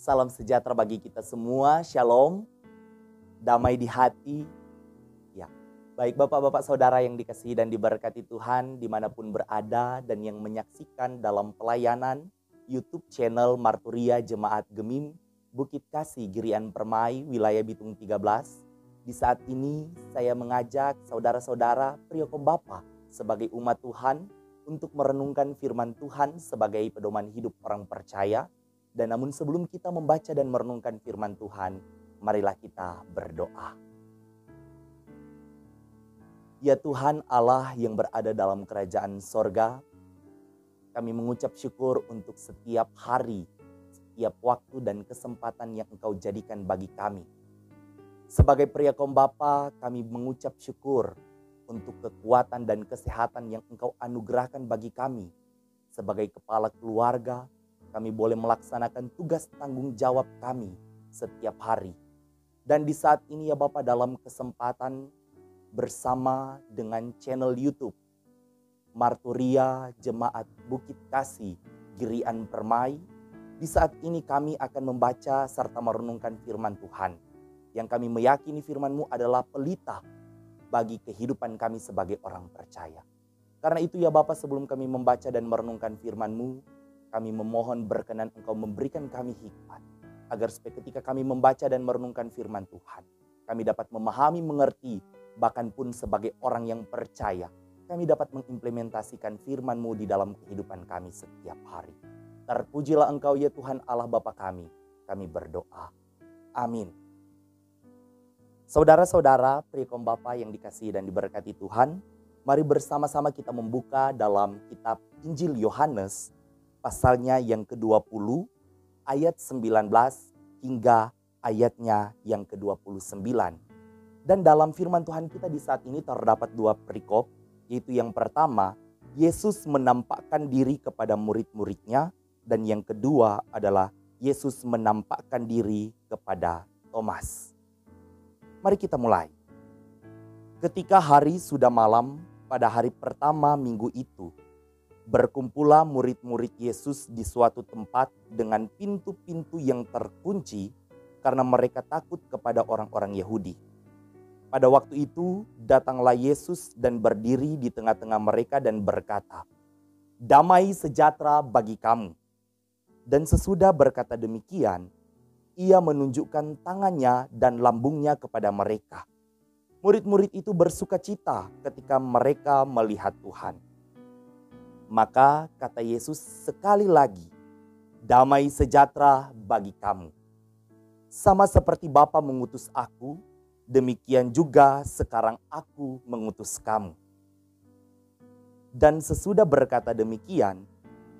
Salam sejahtera bagi kita semua. Shalom, damai di hati. Ya, baik Bapak-Bapak Saudara yang dikasihi dan diberkati Tuhan dimanapun berada dan yang menyaksikan dalam pelayanan YouTube channel Marturia Jemaat Gemim Bukit Kasih Girian Permai wilayah Bitung 13. Di saat ini saya mengajak saudara-saudara Priyoko Bapa sebagai umat Tuhan untuk merenungkan firman Tuhan sebagai pedoman hidup orang percaya. Dan namun sebelum kita membaca dan merenungkan firman Tuhan, marilah kita berdoa. Ya Tuhan Allah yang berada dalam kerajaan sorga, kami mengucap syukur untuk setiap hari, setiap waktu dan kesempatan yang Engkau jadikan bagi kami. Sebagai pria kaum Bapa, kami mengucap syukur untuk kekuatan dan kesehatan yang Engkau anugerahkan bagi kami. Sebagai kepala keluarga, kami boleh melaksanakan tugas tanggung jawab kami setiap hari. Dan di saat ini ya Bapak, dalam kesempatan bersama dengan channel YouTube Marturia Jemaat Bukit Kasih Girian Permai, di saat ini kami akan membaca serta merenungkan firman Tuhan. Yang kami meyakini firman-Mu adalah pelita bagi kehidupan kami sebagai orang percaya. Karena itu ya Bapak, sebelum kami membaca dan merenungkan firman-Mu, kami memohon berkenan Engkau memberikan kami hikmat, agar supaya ketika kami membaca dan merenungkan firman Tuhan, kami dapat memahami, mengerti, bahkan pun sebagai orang yang percaya, kami dapat mengimplementasikan firman-Mu di dalam kehidupan kami setiap hari. Terpujilah Engkau ya Tuhan Allah Bapa kami berdoa. Amin. Saudara-saudara, Priykom Bapa yang dikasihi dan diberkati Tuhan, mari bersama-sama kita membuka dalam kitab Injil Yohanes, pasalnya yang ke-20, ayat 19 hingga ayatnya yang ke-29. Dan dalam firman Tuhan kita di saat ini terdapat dua perikop, yaitu yang pertama, Yesus menampakkan diri kepada murid-muridnya, dan yang kedua adalah Yesus menampakkan diri kepada Thomas. Mari kita mulai. Ketika hari sudah malam pada hari pertama minggu itu, berkumpullah murid-murid Yesus di suatu tempat dengan pintu-pintu yang terkunci karena mereka takut kepada orang-orang Yahudi. Pada waktu itu datanglah Yesus dan berdiri di tengah-tengah mereka dan berkata, "Damai sejahtera bagi kamu." Dan sesudah berkata demikian, ia menunjukkan tangannya dan lambungnya kepada mereka. Murid-murid itu bersukacita ketika mereka melihat Tuhan. Maka kata Yesus sekali lagi, "Damai sejahtera bagi kamu. Sama seperti Bapa mengutus aku, demikian juga sekarang aku mengutus kamu." Dan sesudah berkata demikian,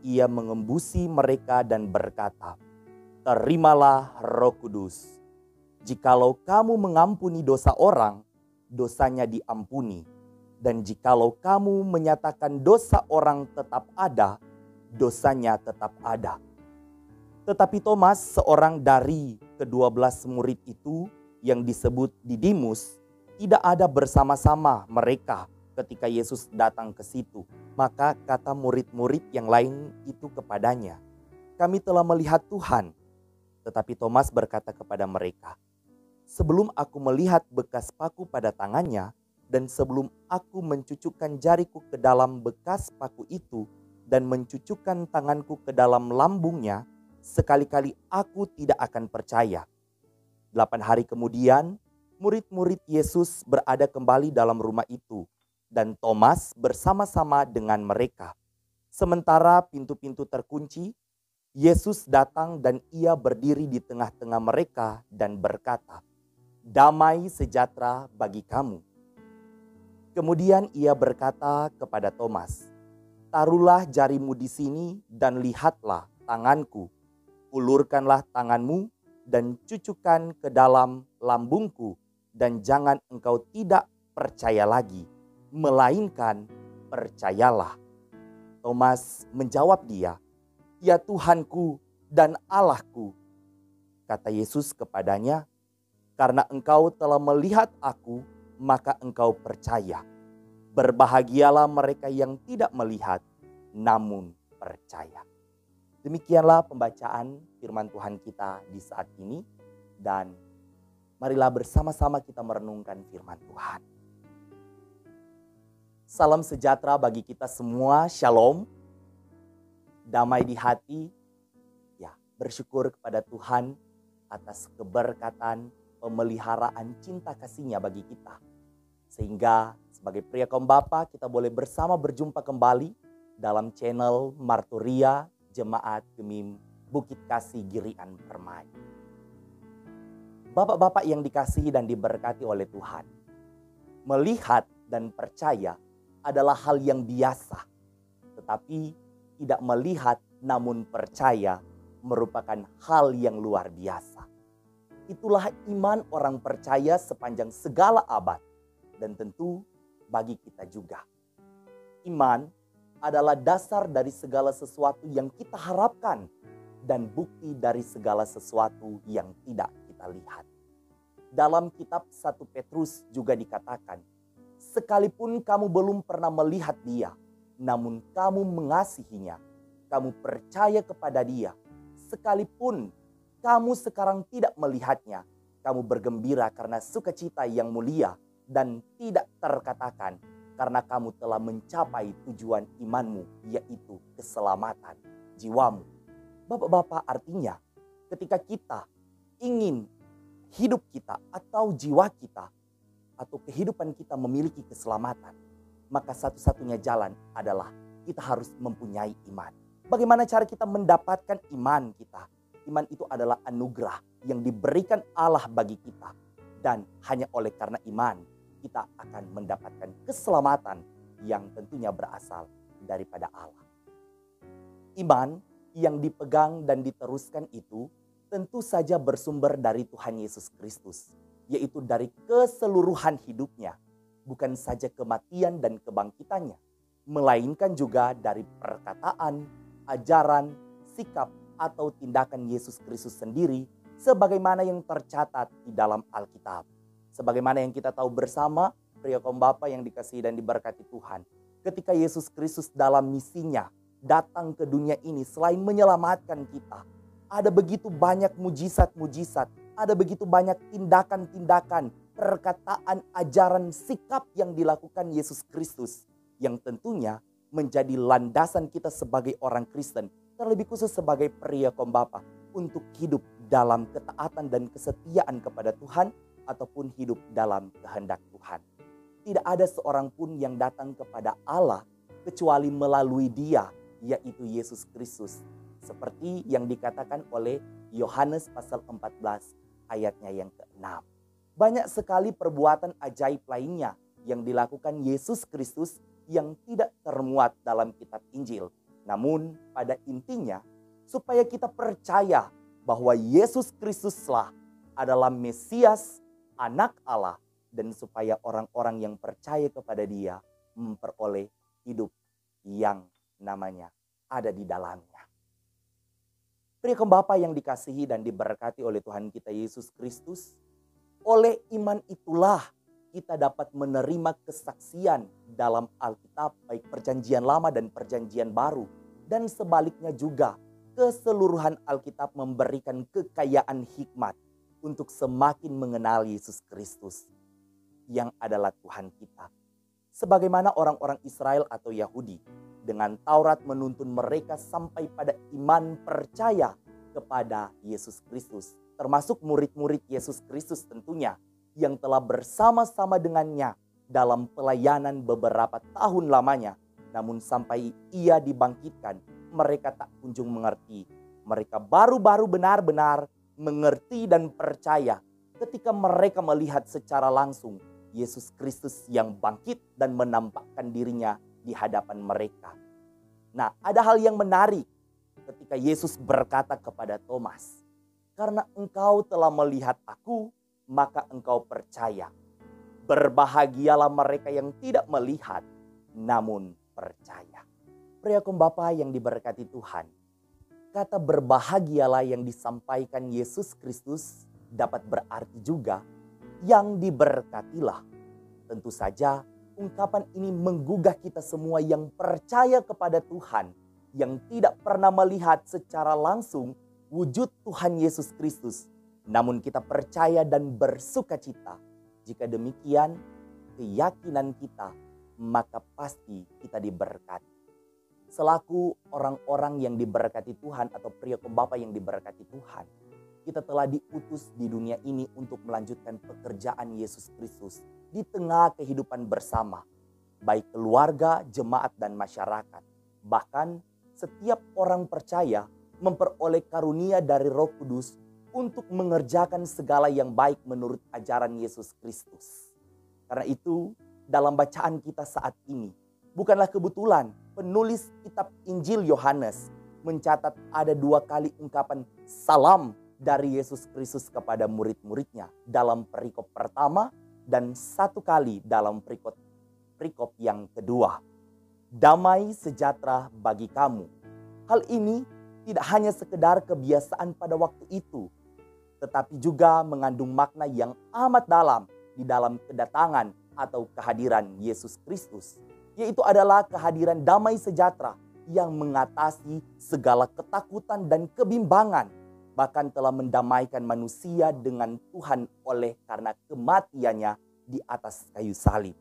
ia mengembusi mereka dan berkata, "Terimalah Roh Kudus. Jikalau kamu mengampuni dosa orang, dosanya diampuni. Dan jikalau kamu menyatakan dosa orang tetap ada, dosanya tetap ada." Tetapi Thomas, seorang dari ke-12 murid itu yang disebut Didimus, tidak ada bersama-sama mereka ketika Yesus datang ke situ. Maka kata murid-murid yang lain itu kepadanya, "Kami telah melihat Tuhan." Tetapi Thomas berkata kepada mereka, "Sebelum aku melihat bekas paku pada tangannya, dan sebelum aku mencucukkan jariku ke dalam bekas paku itu dan mencucukkan tanganku ke dalam lambungnya, sekali-kali aku tidak akan percaya." 8 hari kemudian, murid-murid Yesus berada kembali dalam rumah itu, dan Thomas bersama-sama dengan mereka. Sementara pintu-pintu terkunci, Yesus datang dan ia berdiri di tengah-tengah mereka dan berkata, "Damai sejahtera bagi kamu." Kemudian ia berkata kepada Thomas, "Taruhlah jarimu di sini dan lihatlah tanganku. Ulurkanlah tanganmu dan cucukkan ke dalam lambungku, dan jangan engkau tidak percaya lagi, melainkan percayalah." Thomas menjawab dia, "Ya Tuhanku dan Allahku." Kata Yesus kepadanya, "Karena engkau telah melihat aku, maka engkau percaya. Berbahagialah mereka yang tidak melihat, namun percaya." Demikianlah pembacaan firman Tuhan kita di saat ini, dan marilah bersama-sama kita merenungkan firman Tuhan. Salam sejahtera bagi kita semua, shalom, damai di hati, ya bersyukur kepada Tuhan atas keberkatan, pemeliharaan cinta kasih-Nya bagi kita. Sehingga sebagai pria kaum bapa kita boleh bersama berjumpa kembali dalam channel Marturia Jemaat Gemim Bukit Kasih Girian Permai. Bapak-bapak yang dikasihi dan diberkati oleh Tuhan, melihat dan percaya adalah hal yang biasa. Tetapi tidak melihat namun percaya merupakan hal yang luar biasa. Itulah iman orang percaya sepanjang segala abad. Dan tentu bagi kita juga. Iman adalah dasar dari segala sesuatu yang kita harapkan dan bukti dari segala sesuatu yang tidak kita lihat. Dalam kitab 1 Petrus juga dikatakan, sekalipun kamu belum pernah melihat Dia, namun kamu mengasihinya, kamu percaya kepada Dia, sekalipun kamu sekarang tidak melihatnya, kamu bergembira karena sukacita yang mulia dan tidak terkatakan, karena kamu telah mencapai tujuan imanmu, yaitu keselamatan jiwamu. Bapak-bapak, artinya ketika kita ingin hidup kita atau jiwa kita atau kehidupan kita memiliki keselamatan, maka satu-satunya jalan adalah kita harus mempunyai iman. Bagaimana cara kita mendapatkan iman kita? Iman itu adalah anugerah yang diberikan Allah bagi kita. Dan hanya oleh karena iman, kita akan mendapatkan keselamatan yang tentunya berasal daripada Allah. Iman yang dipegang dan diteruskan itu tentu saja bersumber dari Tuhan Yesus Kristus, yaitu dari keseluruhan hidupnya, bukan saja kematian dan kebangkitannya, melainkan juga dari perkataan, ajaran, sikap, atau tindakan Yesus Kristus sendiri sebagaimana yang tercatat di dalam Alkitab. Sebagaimana yang kita tahu bersama, pria kaum bapa yang dikasihi dan diberkati Tuhan, ketika Yesus Kristus dalam misinya datang ke dunia ini selain menyelamatkan kita, ada begitu banyak mujizat-mujizat, ada begitu banyak tindakan-tindakan, perkataan, ajaran, sikap yang dilakukan Yesus Kristus, yang tentunya menjadi landasan kita sebagai orang Kristen, terlebih khusus sebagai pria kaum bapa, untuk hidup dalam ketaatan dan kesetiaan kepada Tuhan, ataupun hidup dalam kehendak Tuhan. Tidak ada seorang pun yang datang kepada Allah kecuali melalui Dia, yaitu Yesus Kristus. Seperti yang dikatakan oleh Yohanes pasal 14 ayatnya yang ke-6. Banyak sekali perbuatan ajaib lainnya yang dilakukan Yesus Kristus yang tidak termuat dalam kitab Injil. Namun pada intinya supaya kita percaya bahwa Yesus Kristuslah adalah Mesias, Anak Allah, dan supaya orang-orang yang percaya kepada Dia memperoleh hidup yang namanya ada di dalamnya. Pria kaum bapa yang dikasihi dan diberkati oleh Tuhan kita Yesus Kristus, oleh iman itulah kita dapat menerima kesaksian dalam Alkitab, baik perjanjian lama dan perjanjian baru. Dan sebaliknya juga, keseluruhan Alkitab memberikan kekayaan hikmat untuk semakin mengenal Yesus Kristus yang adalah Tuhan kita. Sebagaimana orang-orang Israel atau Yahudi dengan Taurat menuntun mereka sampai pada iman percaya kepada Yesus Kristus. Termasuk murid-murid Yesus Kristus tentunya yang telah bersama-sama dengannya dalam pelayanan beberapa tahun lamanya. Namun sampai Ia dibangkitkan, mereka tak kunjung mengerti. Mereka baru-baru benar-benar mengerti dan percaya ketika mereka melihat secara langsung Yesus Kristus yang bangkit dan menampakkan dirinya di hadapan mereka. Nah, ada hal yang menarik ketika Yesus berkata kepada Thomas, "Karena engkau telah melihat aku, maka engkau percaya. Berbahagialah mereka yang tidak melihat, namun percaya." Pria kaum bapa yang diberkati Tuhan, kata berbahagialah yang disampaikan Yesus Kristus dapat berarti juga yang diberkatilah. Tentu saja ungkapan ini menggugah kita semua yang percaya kepada Tuhan, yang tidak pernah melihat secara langsung wujud Tuhan Yesus Kristus. Namun kita percaya dan bersukacita. Jika demikian, keyakinan kita, maka pasti kita diberkati. Selaku orang-orang yang diberkati Tuhan atau pria pembapa yang diberkati Tuhan, kita telah diutus di dunia ini untuk melanjutkan pekerjaan Yesus Kristus di tengah kehidupan bersama, baik keluarga, jemaat, dan masyarakat. Bahkan setiap orang percaya memperoleh karunia dari Roh Kudus untuk mengerjakan segala yang baik menurut ajaran Yesus Kristus. Karena itu, dalam bacaan kita saat ini, bukanlah kebetulan penulis kitab Injil Yohanes mencatat ada 2 kali ungkapan salam dari Yesus Kristus kepada murid-muridnya dalam perikop pertama dan 1 kali dalam perikop yang kedua. Damai sejahtera bagi kamu. Hal ini tidak hanya sekedar kebiasaan pada waktu itu, tetapi juga mengandung makna yang amat dalam di dalam kedatangan atau kehadiran Yesus Kristus, yaitu adalah kehadiran damai sejahtera yang mengatasi segala ketakutan dan kebimbangan, bahkan telah mendamaikan manusia dengan Tuhan oleh karena kematiannya di atas kayu salib.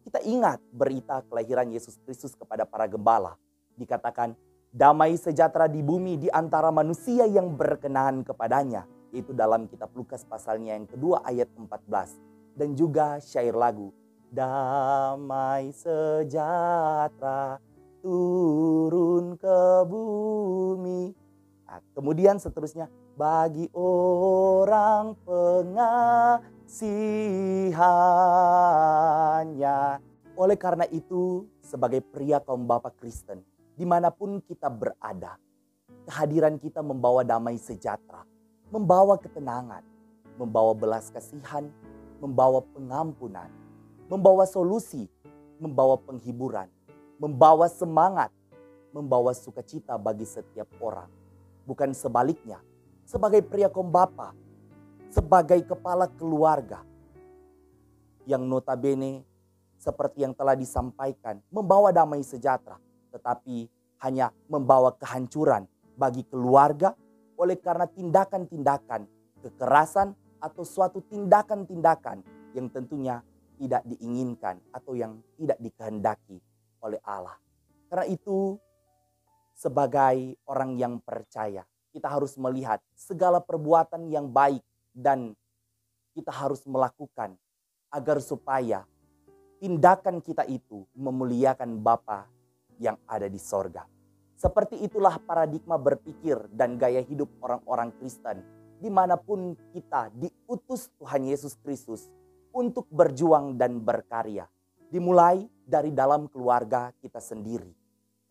Kita ingat berita kelahiran Yesus Kristus kepada para gembala. Dikatakan damai sejahtera di bumi di antara manusia yang berkenan kepadanya. Itu dalam kitab Lukas pasalnya yang kedua ayat 14. Dan juga syair lagu. Damai sejahtera turun ke bumi. Nah, kemudian seterusnya. Bagi orang pengasihannya. Oleh karena itu, sebagai pria kaum bapa Kristen, dimanapun kita berada, kehadiran kita membawa damai sejahtera, membawa ketenangan, membawa belas kasihan, membawa pengampunan, membawa solusi, membawa penghiburan, membawa semangat, membawa sukacita bagi setiap orang. Bukan sebaliknya, sebagai pria kaum bapa, sebagai kepala keluarga, yang notabene seperti yang telah disampaikan, membawa damai sejahtera, tetapi hanya membawa kehancuran bagi keluarga oleh karena tindakan-tindakan kekerasan atau suatu tindakan-tindakan yang tentunya tidak diinginkan atau yang tidak dikehendaki oleh Allah. Karena itu, sebagai orang yang percaya, kita harus melihat segala perbuatan yang baik dan kita harus melakukan agar supaya tindakan kita itu memuliakan Bapa yang ada di sorga. Seperti itulah paradigma berpikir dan gaya hidup orang-orang Kristen dimanapun kita diutus Tuhan Yesus Kristus untuk berjuang dan berkarya. Dimulai dari dalam keluarga kita sendiri.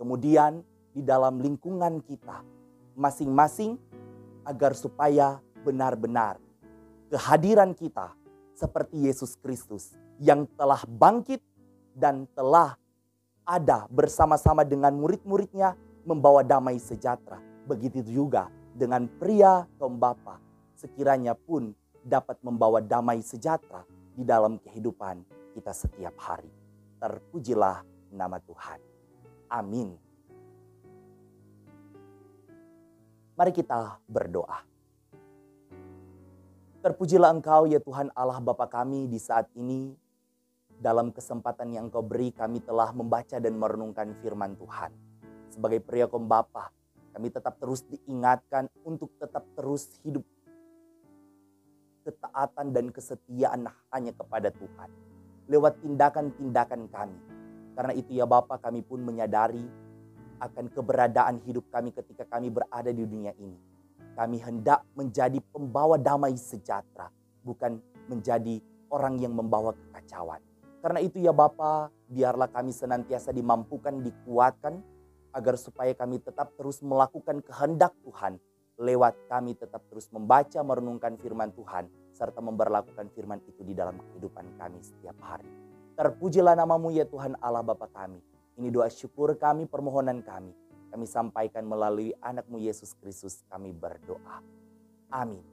Kemudian di dalam lingkungan kita masing-masing agar supaya benar-benar kehadiran kita seperti Yesus Kristus yang telah bangkit dan telah ada bersama-sama dengan murid-muridnya membawa damai sejahtera. Begitu juga dengan pria kaum bapa, sekiranya pun dapat membawa damai sejahtera di dalam kehidupan kita setiap hari. Terpujilah nama Tuhan. Amin. Mari kita berdoa. Terpujilah Engkau ya Tuhan Allah Bapa kami di saat ini. Dalam kesempatan yang Engkau beri kami telah membaca dan merenungkan firman Tuhan. Sebagai pria kaum bapa, kami tetap terus diingatkan untuk tetap terus hidup ketaatan dan kesetiaan hanya kepada Tuhan. Lewat tindakan-tindakan kami. Karena itu ya Bapa, kami pun menyadari akan keberadaan hidup kami ketika kami berada di dunia ini. Kami hendak menjadi pembawa damai sejahtera, bukan menjadi orang yang membawa kekacauan. Karena itu ya Bapa, biarlah kami senantiasa dimampukan, dikuatkan, agar supaya kami tetap terus melakukan kehendak Tuhan. Lewat kami tetap terus membaca, merenungkan firman Tuhan, serta memberlakukan firman itu di dalam kehidupan kami setiap hari. Terpujilah namamu ya Tuhan Allah Bapa kami. Ini doa syukur kami, permohonan kami. Kami sampaikan melalui anak-Mu Yesus Kristus, kami berdoa. Amin.